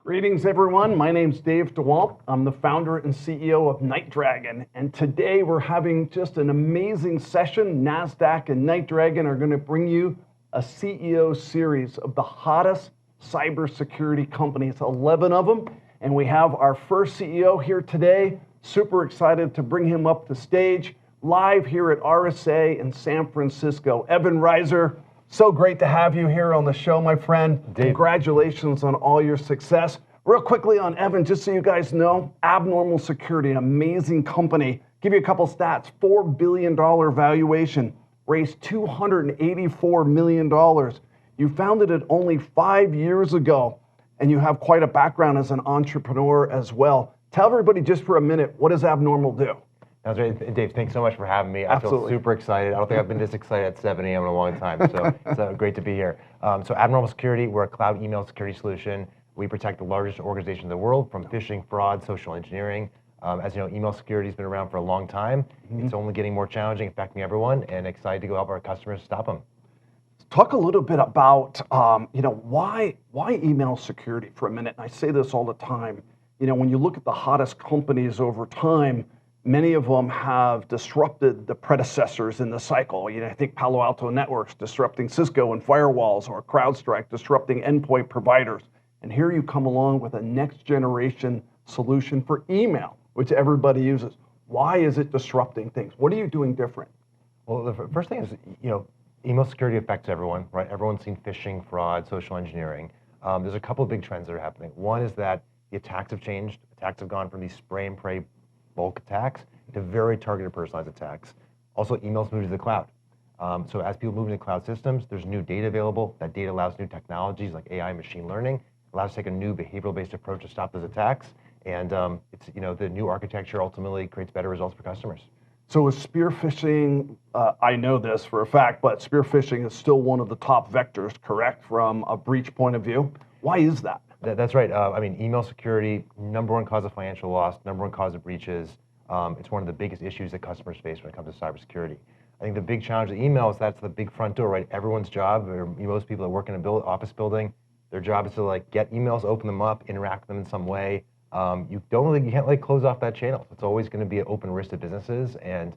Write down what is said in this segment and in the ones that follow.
Greetings, everyone. My name's Dave DeWalt. I'm the founder and CEO of NightDragon. And today we're having just an amazing session. NASDAQ and NightDragon are going to bring you a CEO series of the hottest cybersecurity companies, 11 of them. And we have our first CEO here today. Super excited to bring him up to stage live here at RSA in San Francisco. Evan Reiser. So great to have you here on the show, my friend. Dave. Congratulations on all your success. Real quickly on Evan, just so you guys know, Abnormal Security, an amazing company. Give you a couple stats. $4 billion valuation, raised $284 million. You founded it only 5 years ago, and you have quite a background as an entrepreneur as well. Tell everybody just for a minute, what does Abnormal do? That's right, Dave. Thanks so much for having me. Absolutely. I feel super excited. I don't think I've been this excited at 7 a.m. in a long time, so it's great to be here. So Abnormal Security, we're a cloud email security solution. We protect the largest organization in the world from phishing, fraud, social engineering. As you know, email security has been around for a long time. It's only getting more challenging, affecting everyone, and excited to go help our customers stop them. Talk a little bit about, why email security for a minute. And I say this all the time. When you look at the hottest companies over time, many of them have disrupted the predecessors in the cycle. I think Palo Alto Networks disrupting Cisco and firewalls, or CrowdStrike disrupting endpoint providers. And here you come along with a next generation solution for email, which everybody uses. Why is it disrupting things? What are you doing different? Well, the first thing is, email security affects everyone, right? Everyone's seen phishing, fraud, social engineering. There's a couple of big trends that are happening. One is that the attacks have changed. Attacks have gone from these spray and pray bulk attacks to very targeted personalized attacks. Also, emails move to the cloud. So as people move into cloud systems, there's new data available. That data allows new technologies like AI and machine learning, allows us to take a new behavioral-based approach to stop those attacks. And it's the new architecture ultimately creates better results for customers. So is spear phishing, I know this for a fact, but spear phishing is still one of the top vectors, correct, from a breach point of view? Why is that? That's right. Email security, number one cause of financial loss, number one cause of breaches. It's one of the biggest issues that customers face when it comes to cybersecurity. I think the big challenge of email is that's the big front door, right? Everyone's job, or most people that work in an office building, their job is to get emails, open them up, interact with them in some way. You can't close off that channel. It's always going to be an open risk to businesses, and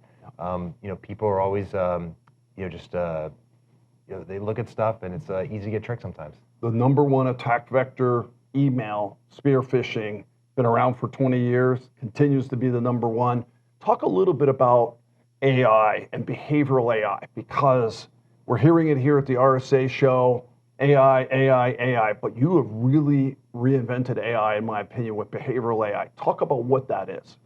people are always they look at stuff, and it's easy to get tricked sometimes. The number one attack vector, email, spear phishing, been around for 20 years, continues to be the number one. Talk a little bit about AI and behavioral AI, because we're hearing it here at the RSA show, AI, but you have really reinvented AI, in my opinion, with behavioral AI. Talk about what that is.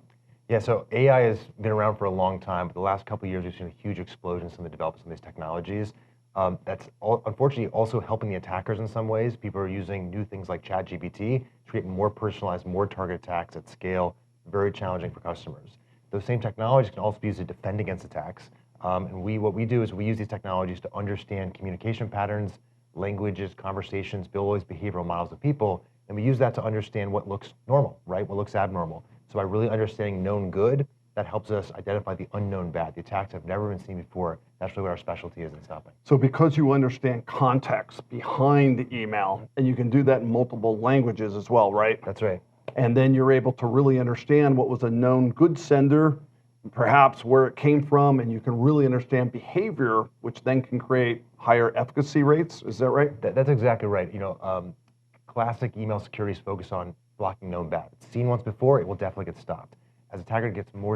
Yeah, so AI has been around for a long time, but the last couple of years we've seen a huge explosion in some of the developments of these technologies. That's unfortunately also helping the attackers in some ways. People are using new things like ChatGPT to create more personalized, more targeted attacks at scale, very challenging for customers. Those same technologies can also be used to defend against attacks. And what we do is we use these technologies to understand communication patterns, languages, conversations, build all these behavioral models of people, and we use that to understand what looks normal, right? What looks abnormal. So by really understanding known good, that helps us identify the unknown bad. The attacks have never been seen before. That's really what our specialty is in stopping. So because you understand context behind the email, and you can do that in multiple languages as well, right? That's right. And then you're able to really understand what was a known good sender, perhaps where it came from, and you can really understand behavior, which then can create higher efficacy rates. Is that right? That's exactly right. Classic email security is focused on blocking known bad. It's seen once before, it will definitely get stopped. As attackers get more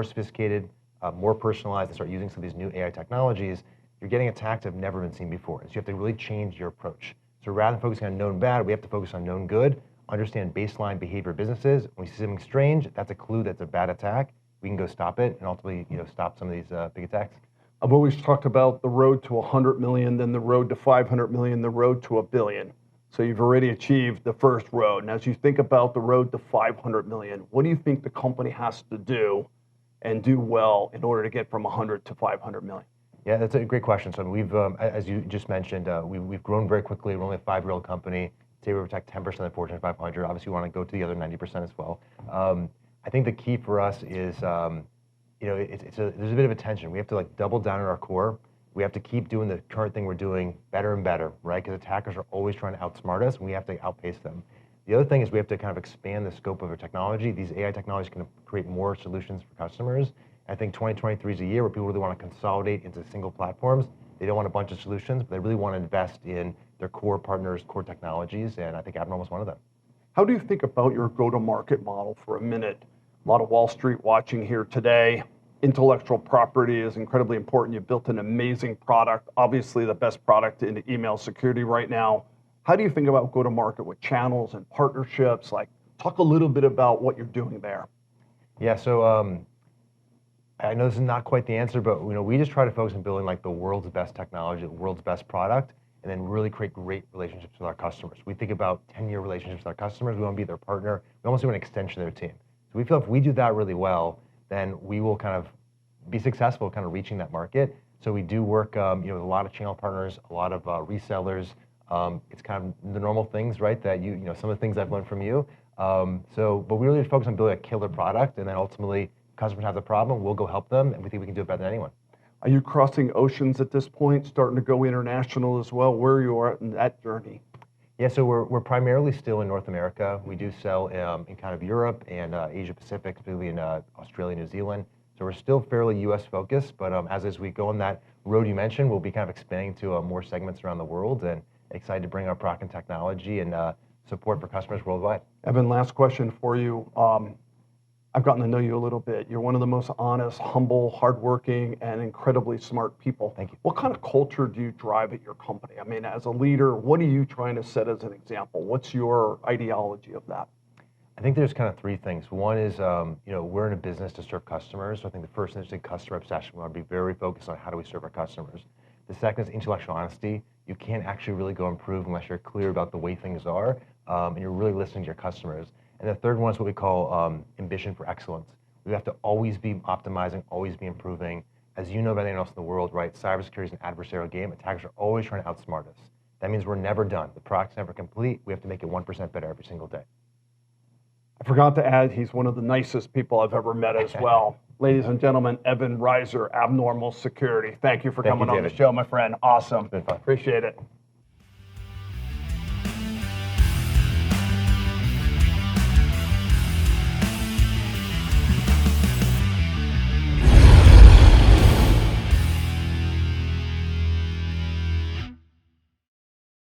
sophisticated, more personalized, and start using some of these new AI technologies, you're getting attacks that have never been seen before. So you have to really change your approach. So rather than focusing on known bad, we have to focus on known good, understand baseline behavior of businesses. When we see something strange, that's a clue that's a bad attack. We can go stop it and ultimately stop some of these big attacks. I've always talked about the road to 100 million, then the road to 500 million, the road to $1 billion. So you've already achieved the first road. And as you think about the road to 500 million, what do you think the company has to do and do well in order to get from 100 to 500 million? Yeah, that's a great question. So we've, as you just mentioned, we've grown very quickly. We're only a 5-year-old company. Today we protect 10% of the Fortune 500. Obviously, we want to go to the other 90% as well. I think the key for us is, there's a bit of a tension. We have to double down on our core. We have to keep doing the current thing we're doing better and better, right? Because attackers are always trying to outsmart us, and we have to outpace them. The other thing is we have to kind of expand the scope of our technology. These AI technologies can create more solutions for customers. I think 2023 is a year where people really want to consolidate into single platforms. They don't want a bunch of solutions, but they really want to invest in their core partners, core technologies, and I think Abnormal is one of them. How do you think about your go-to-market model for a minute? A lot of Wall Street watching here today. Intellectual property is incredibly important. You built an amazing product, obviously the best product in email security right now. How do you think about go-to-market with channels and partnerships? Like, talk a little bit about what you're doing there. Yeah, so I know this is not quite the answer, but we just try to focus on building like the world's best technology, the world's best product, and then really create great relationships with our customers. We think about 10-year relationships with our customers. We want to be their partner. We almost do an extension of their team. So we feel if we do that really well, then we will kind of be successful kind of reaching that market. So we do work with a lot of channel partners, a lot of resellers. It's kind of the normal things, right? That some of the things I've learned from you. But we really focus on building a killer product, and then ultimately, customers have the problem, we'll go help them, and we think we can do it better than anyone. Are you crossing oceans at this point, starting to go international as well? Where are you at in that journey? Yeah, so we're primarily still in North America. We do sell in kind of Europe and Asia Pacific, particularly in Australia, New Zealand. So we're still fairly US focused, but as we go on that road you mentioned, we'll be kind of expanding to more segments around the world, and excited to bring our product and technology and support for customers worldwide. Evan, last question for you. I've gotten to know you a little bit. You're one of the most honest, humble, hardworking, and incredibly smart people. Thank you. What kind of culture do you drive at your company? I mean, as a leader, what are you trying to set as an example? What's your ideology of that? I think there's kind of three things. One is, we're in a business to serve customers. So I think the first thing is customer obsession. We want to be very focused on how do we serve our customers. The second is intellectual honesty. You can't actually really go improve unless you're clear about the way things are, and you're really listening to your customers. And the third one is what we call ambition for excellence. We have to always be optimizing, always be improving. As you know better than anyone else in the world, right? Cybersecurity is an adversarial game. Attackers are always trying to outsmart us. That means we're never done. The product's never complete. We have to make it 1% better every single day. I forgot to add, he's one of the nicest people I've ever met as well. Ladies and gentlemen, Evan Reiser, Abnormal Security. Thank you for coming on the show, my friend. Awesome. It's been fun. Appreciate it.